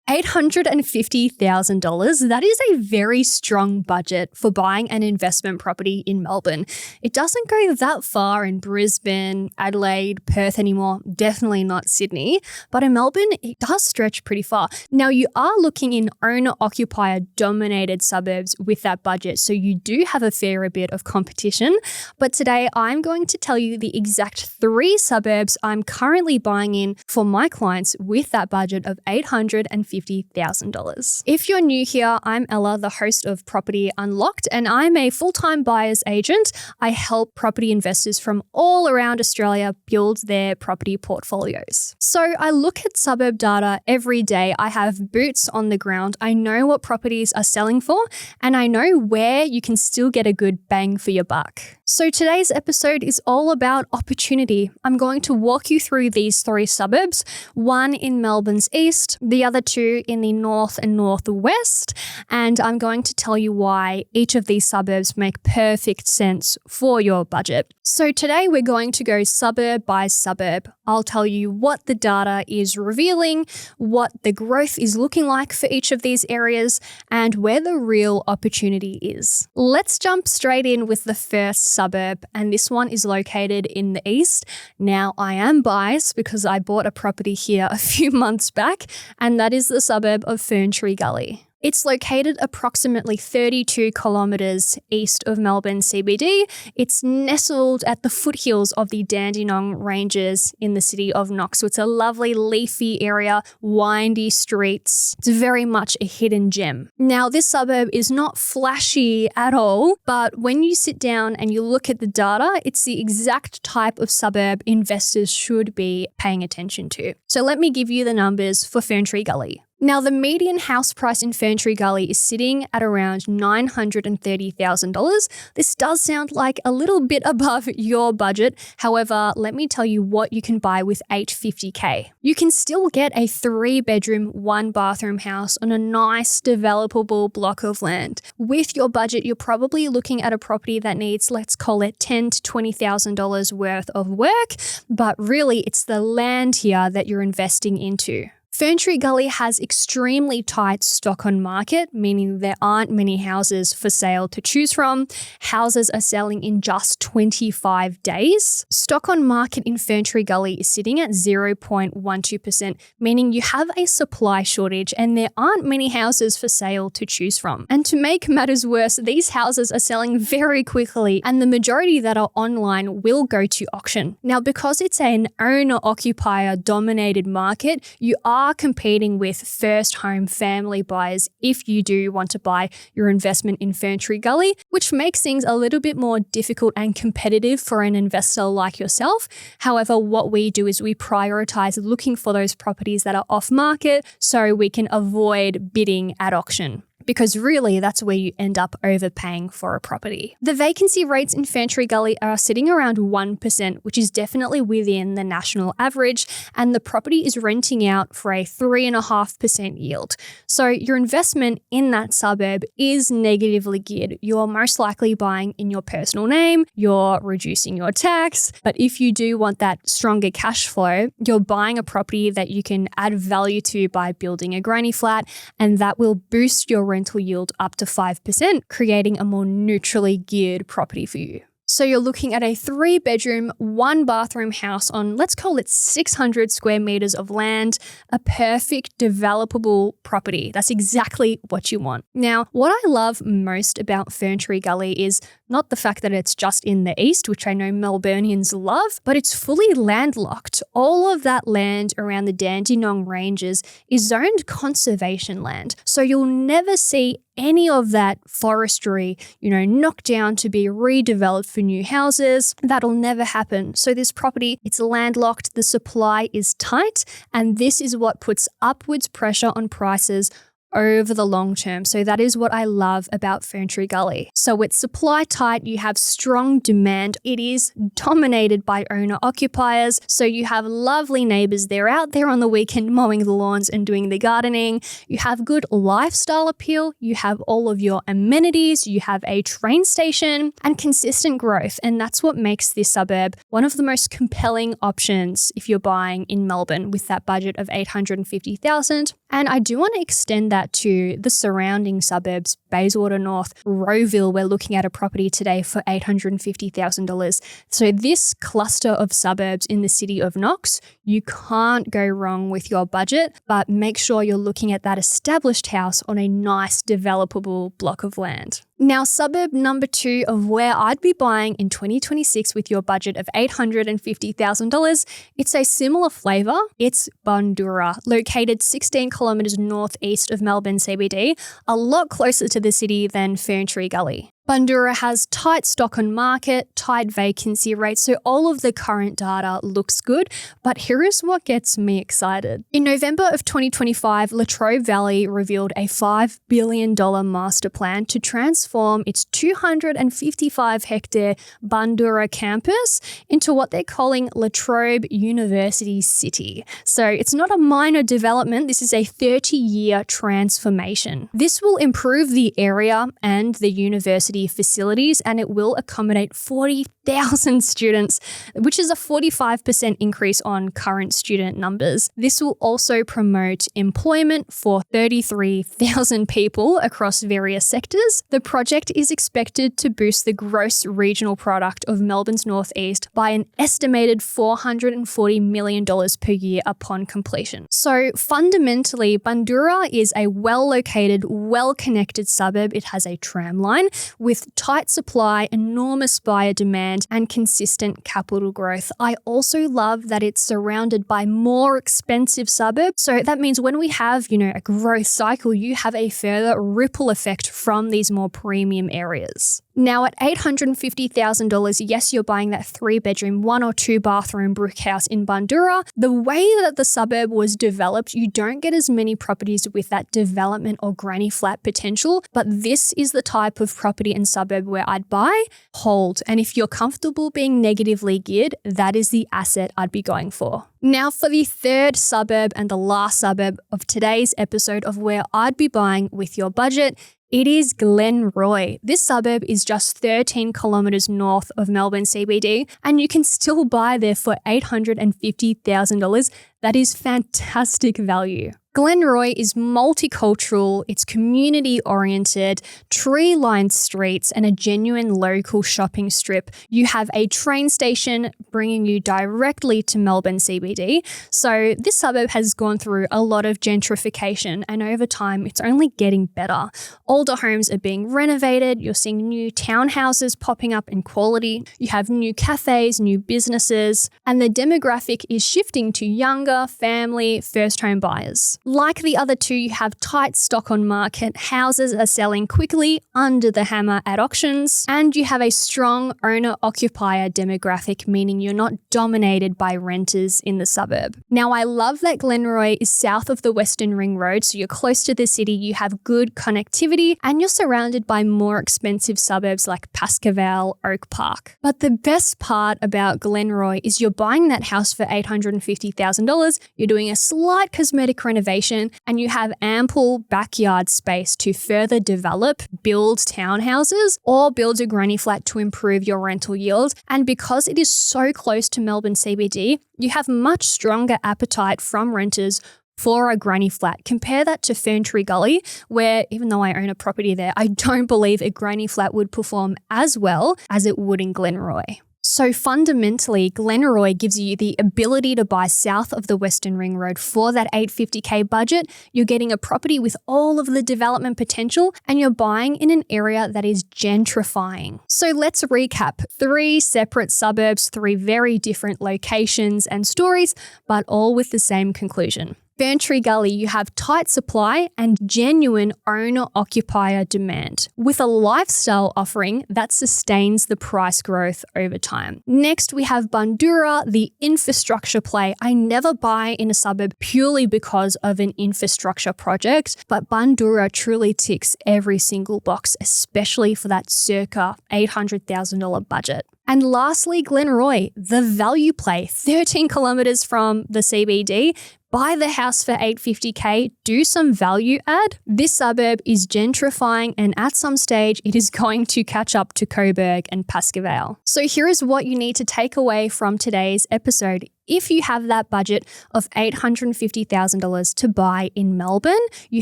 $850,000, that is a very strong budget for buying an investment property in Melbourne. It doesn't go that far in Brisbane, Adelaide, Perth anymore, definitely not Sydney, but in Melbourne, it does stretch pretty far. Now, you are looking in owner-occupier dominated suburbs with that budget, so you do have a fair bit of competition, but today I'm going to tell you the exact 3 suburbs I'm currently buying in for my clients with that budget of $850,000. If you're new here, I'm Ella, the host of Property Unlocked, and I'm a full-time buyer's agent. I help property investors from all around Australia build their property portfolios. So I look at suburb data every day. I have boots on the ground. I know what properties are selling for, and I know where you can still get a good bang for your buck. So today's episode is all about opportunity. I'm going to walk you through these 3 suburbs, one in Melbourne's east, the other 2 in the north and northwest, and I'm going to tell you why each of these suburbs make perfect sense for your budget. So today we're going to go suburb by suburb. I'll tell you what the data is revealing, what the growth is looking like for each of these areas, and where the real opportunity is. Let's jump straight in with the first suburb, and this one is located in the east. Now, I am biased because I bought a property here a few months back, and that is the suburb of Ferntree Gully. It's located approximately 32 kilometres east of Melbourne CBD. It's nestled at the foothills of the Dandenong Ranges in the city of Knox. So it's a lovely leafy area, windy streets. It's very much a hidden gem. Now, this suburb is not flashy at all, but when you sit down and you look at the data, it's the exact type of suburb investors should be paying attention to. So let me give you the numbers for Ferntree Gully. Now, the median house price in Ferntree Gully is sitting at around $930,000. This does sound like a little bit above your budget. However, let me tell you what you can buy with $850K. You can still get a 3-bedroom, 1-bathroom house on a nice developable block of land. With your budget, you're probably looking at a property that needs, let's call it $10,000 to $20,000 worth of work, but really it's the land here that you're investing into. Ferntree Gully has extremely tight stock on market, meaning there aren't many houses for sale to choose from. Houses are selling in just 25 days. Stock on market in Ferntree Gully is sitting at 0.12%, meaning you have a supply shortage and there aren't many houses for sale to choose from. And to make matters worse, these houses are selling very quickly, and the majority that are online will go to auction. Now, because it's an owner-occupier dominated market, you are competing with first home family buyers if you do want to buy your investment in Ferntree Gully, which makes things a little bit more difficult and competitive for an investor like yourself. However, what we do is we prioritize looking for those properties that are off market so we can avoid bidding at auction, because really that's where you end up overpaying for a property. The vacancy rates in Ferntree Gully are sitting around 1%, which is definitely within the national average, and the property is renting out for a 3.5% yield. So your investment in that suburb is negatively geared. You're most likely buying in your personal name, you're reducing your tax, but if you do want that stronger cash flow, you're buying a property that you can add value to by building a granny flat, and that will boost your rental yield up to 5%, creating a more neutrally geared property for you. So you're looking at a 3-bedroom, 1-bathroom house on, let's call it 600 square meters of land, a perfect developable property. That's exactly what you want. Now, what I love most about Ferntree Gully is not the fact that it's just in the east, which I know Melburnians love, but it's fully landlocked. All of that land around the Dandenong Ranges is zoned conservation land. So you'll never see any of that forestry, knocked down to be redeveloped for new houses. That'll never happen. So this property, it's landlocked, the supply is tight, and this is what puts upwards pressure on prices over the long term. So that is what I love about Ferntree Gully. So it's supply tight, you have strong demand. It is dominated by owner occupiers. So you have lovely neighbors. They're out there on the weekend mowing the lawns and doing the gardening. You have good lifestyle appeal. You have all of your amenities. You have a train station and consistent growth. And that's what makes this suburb one of the most compelling options if you're buying in Melbourne with that budget of $850,000. And I do want to extend that to the surrounding suburbs, Bayswater North, Rowville. We're looking at a property today for $850,000. So this cluster of suburbs in the city of Knox, you can't go wrong with your budget, but make sure you're looking at that established house on a nice developable block of land. Now, suburb number 2 of where I'd be buying in 2026 with your budget of $850,000, it's a similar flavour. It's Bundoora, located 16 kilometres northeast of Melbourne CBD, a lot closer to the city than Ferntree Gully. Bundoora has tight stock on market, tight vacancy rates, so all of the current data looks good, but here is what gets me excited. In November of 2025, Latrobe Valley revealed a $5 billion master plan to transform its 255-hectare Bundoora campus into what they're calling Latrobe University City. So it's not a minor development, this is a 30-year transformation. This will improve the area and the university facilities, and it will accommodate 40,000 students, which is a 45% increase on current student numbers. This will also promote employment for 33,000 people across various sectors. The project is expected to boost the gross regional product of Melbourne's northeast by an estimated $440 million per year upon completion. So fundamentally, Bundoora is a well-located, well-connected suburb. It has a tram line with tight supply, enormous buyer demand, and consistent capital growth. I also love that it's surrounded by more expensive suburbs. So that means when we have, a growth cycle, you have a further ripple effect from these more premium areas. Now at $850,000, yes, you're buying that 3-bedroom, 1 or 2 bathroom brick house in Bundoora. The way that the suburb was developed, you don't get as many properties with that development or granny flat potential, but this is the type of property and suburb where I'd buy, hold, and if you're comfortable being negatively geared, that is the asset I'd be going for. Now for the third suburb and the last suburb of today's episode of where I'd be buying with your budget, it is Glenroy. This suburb is just 13 kilometres north of Melbourne CBD, and you can still buy there for $850,000. That is fantastic value. Glenroy is multicultural, it's community-oriented, tree-lined streets, and a genuine local shopping strip. You have a train station bringing you directly to Melbourne CBD. So this suburb has gone through a lot of gentrification, and over time, it's only getting better. Older homes are being renovated, you're seeing new townhouses popping up in quality, you have new cafes, new businesses, and the demographic is shifting to younger, family, first home buyers. Like the other two, you have tight stock on market, houses are selling quickly under the hammer at auctions, and you have a strong owner-occupier demographic, meaning you're not dominated by renters in the suburb. Now, I love that Glenroy is south of the Western Ring Road, so you're close to the city, you have good connectivity, and you're surrounded by more expensive suburbs like Pascoe, Oak Park. But the best part about Glenroy is you're buying that house for $850,000, you're doing a slight cosmetic renovation, and you have ample backyard space to further develop, build townhouses, or build a granny flat to improve your rental yield. And because it is so close to Melbourne CBD, you have much stronger appetite from renters for a granny flat. Compare that to Ferntree Gully, where even though I own a property there, I don't believe a granny flat would perform as well as it would in Glenroy. So fundamentally, Glenroy gives you the ability to buy south of the Western Ring Road for that $850K budget. You're getting a property with all of the development potential, and you're buying in an area that is gentrifying. So let's recap. 3 separate suburbs, 3 very different locations and stories, but all with the same conclusion. Ferntree Gully, you have tight supply and genuine owner-occupier demand, with a lifestyle offering that sustains the price growth over time. Next, we have Bundoora, the infrastructure play. I never buy in a suburb purely because of an infrastructure project, but Bundoora truly ticks every single box, especially for that circa $800,000 budget. And lastly, Glenroy, the value play, 13 kilometres from the CBD, buy the house for $850K, do some value add. This suburb is gentrifying and at some stage it is going to catch up to Coburg and Pascoe. So here is what you need to take away from today's episode. If you have that budget of $850,000 to buy in Melbourne, you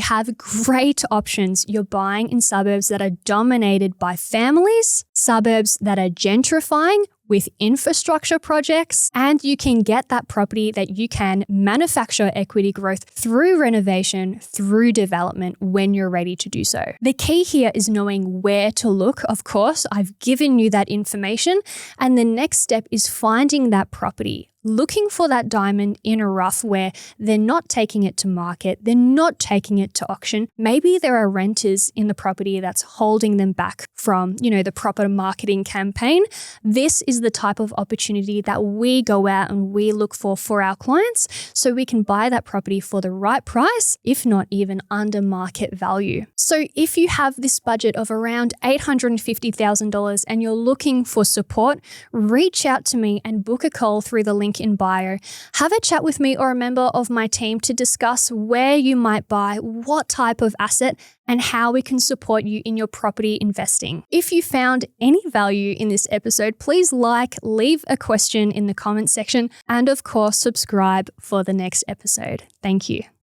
have great options. You're buying in suburbs that are dominated by families, suburbs that are gentrifying with infrastructure projects, and you can get that property that you can manufacture equity growth through renovation, through development when you're ready to do so. The key here is knowing where to look. Of course, I've given you that information, and the next step is finding that property. Looking for that diamond in a rough where they're not taking it to market, they're not taking it to auction. Maybe there are renters in the property that's holding them back from, the proper marketing campaign. This is the type of opportunity that we go out and we look for our clients so we can buy that property for the right price, if not even under market value. So if you have this budget of around $850,000 and you're looking for support, reach out to me and book a call through the link in bio. Have a chat with me or a member of my team to discuss where you might buy, what type of asset, and how we can support you in your property investing. If you found any value in this episode, please leave a question in the comment section, and of course, subscribe for the next episode. Thank you.